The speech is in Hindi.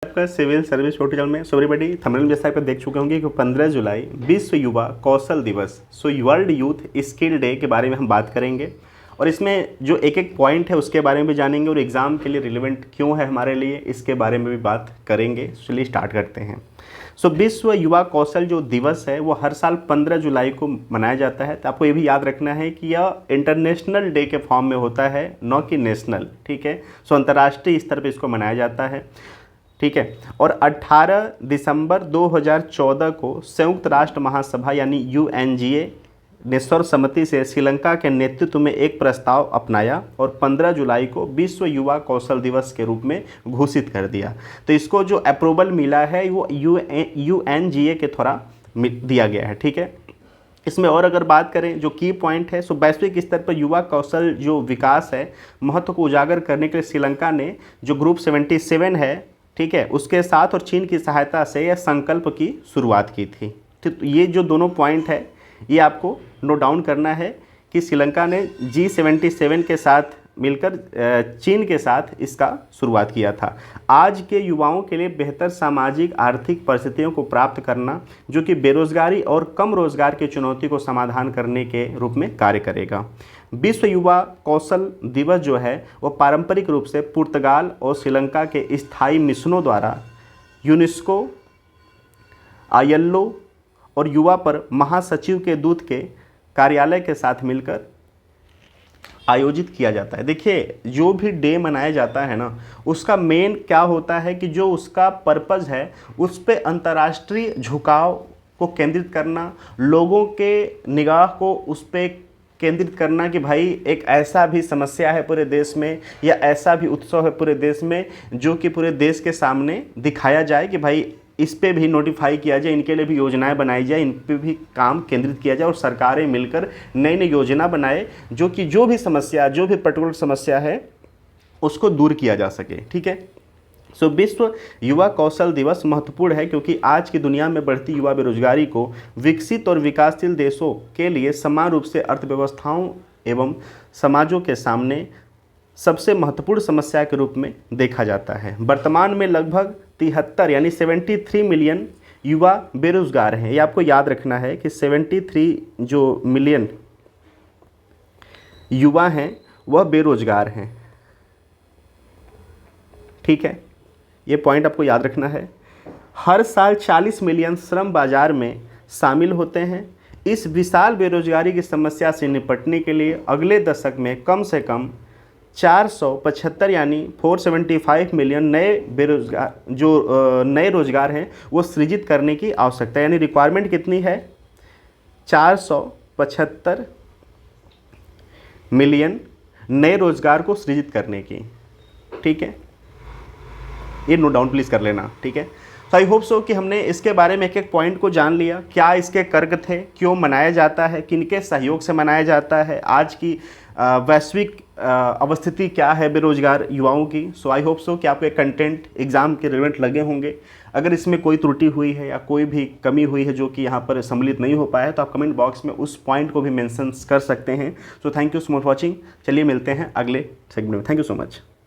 आपका सिविल सर्विस ट्यूटोरियल में सो एवरीबॉडी थंबनेल जैसा आप देख चुके होंगे कि 15 जुलाई विश्व युवा कौशल दिवस वर्ल्ड यूथ स्किल डे के बारे में हम बात करेंगे और इसमें जो एक एक पॉइंट है उसके बारे में भी जानेंगे और एग्ज़ाम के लिए रिलेवेंट क्यों है हमारे लिए इसके बारे में भी बात करेंगे। चलिए स्टार्ट करते हैं। विश्व युवा कौशल जो दिवस है वो हर साल 15 जुलाई को मनाया जाता है। तो आपको ये भी याद रखना है कि यह इंटरनेशनल डे के फॉर्म में होता है, न कि नेशनल। ठीक है, अंतर्राष्ट्रीय स्तर पर इसको मनाया जाता है। ठीक है, और 18 दिसंबर 2014 को संयुक्त राष्ट्र महासभा यानी UNGA ने सर्वसम्मति से श्रीलंका के नेतृत्व में एक प्रस्ताव अपनाया और 15 जुलाई को विश्व युवा कौशल दिवस के रूप में घोषित कर दिया। तो इसको जो अप्रूवल मिला है वो UNGA के द्वारा दिया गया है। ठीक है, इसमें और अगर बात करें जो की पॉइंट है वैश्विक स्तर पर युवा कौशल जो विकास है महत्व को उजागर करने के लिए श्रीलंका ने जो ग्रुप 77 है, ठीक है, उसके साथ और चीन की सहायता से यह संकल्प की शुरुआत की थी। तो ये जो दोनों पॉइंट है ये आपको नोट डाउन करना है कि श्रीलंका ने G77 के साथ मिलकर चीन के साथ इसका शुरुआत किया था। आज के युवाओं के लिए बेहतर सामाजिक आर्थिक परिस्थितियों को प्राप्त करना जो कि बेरोजगारी और कम रोजगार की चुनौती को समाधान करने के रूप में कार्य करेगा। विश्व युवा कौशल दिवस जो है वो पारंपरिक रूप से पुर्तगाल और श्रीलंका के स्थायी मिशनों द्वारा यूनेस्को, ILO और युवा पर महासचिव के दूत के कार्यालय के साथ मिलकर आयोजित किया जाता है। देखिए, जो भी डे मनाया जाता है ना उसका मेन क्या होता है कि जो उसका पर्पज़ है उस पे अंतर्राष्ट्रीय झुकाव को केंद्रित करना, लोगों के निगाह को उस पे केंद्रित करना कि भाई एक ऐसा भी समस्या है पूरे देश में या ऐसा भी उत्सव है पूरे देश में जो कि पूरे देश के सामने दिखाया जाए कि भाई इस पे भी नोटिफाई किया जाए, इनके लिए भी योजनाएं बनाई जाए, इन पे भी काम केंद्रित किया जाए और सरकारें मिलकर नई नई योजना बनाए जो कि जो भी समस्या, जो भी पर्टिकुलर समस्या है उसको दूर किया जा सके। ठीक है, विश्व युवा कौशल दिवस महत्वपूर्ण है क्योंकि आज की दुनिया में बढ़ती युवा बेरोजगारी को विकसित और विकासशील देशों के लिए समान रूप से अर्थव्यवस्थाओं एवं समाजों के सामने सबसे महत्वपूर्ण समस्या के रूप में देखा जाता है। वर्तमान में लगभग 73 यानी 73 मिलियन युवा बेरोजगार हैं। ये आपको याद रखना है कि 73 जो मिलियन युवा हैं वह बेरोजगार हैं। ठीक है, ये पॉइंट आपको याद रखना है। हर साल 40 मिलियन श्रम बाजार में शामिल होते हैं। इस विशाल बेरोजगारी की समस्या से निपटने के लिए अगले दशक में कम से कम 475 यानी 475 मिलियन नए बेरोजगार जो नए रोजगार हैं वो सृजित करने की आवश्यकता है। यानी रिक्वायरमेंट कितनी है? 475 मिलियन नए रोजगार को सृजित करने की। ठीक है, ये नोट डाउन प्लीज़ कर लेना। ठीक है, तो आई होप सो कि हमने इसके बारे में एक एक पॉइंट को जान लिया, क्या इसके कर्क थे, क्यों मनाया जाता है, किनके सहयोग से मनाया जाता है, आज की वैश्विक अवस्थिति क्या है बेरोजगार युवाओं की। सो आई होप सो कि आपको एक कंटेंट एग्जाम के रिलेवेंट लगे होंगे। अगर इसमें कोई त्रुटि हुई है या कोई भी कमी हुई है जो कि यहाँ पर सम्मिलित नहीं हो पाया है तो आप कमेंट बॉक्स में उस पॉइंट को भी मेंशन कर सकते हैं। So thank you so much watching. चलिए मिलते हैं अगले सेगमेंट में। Thank you so much.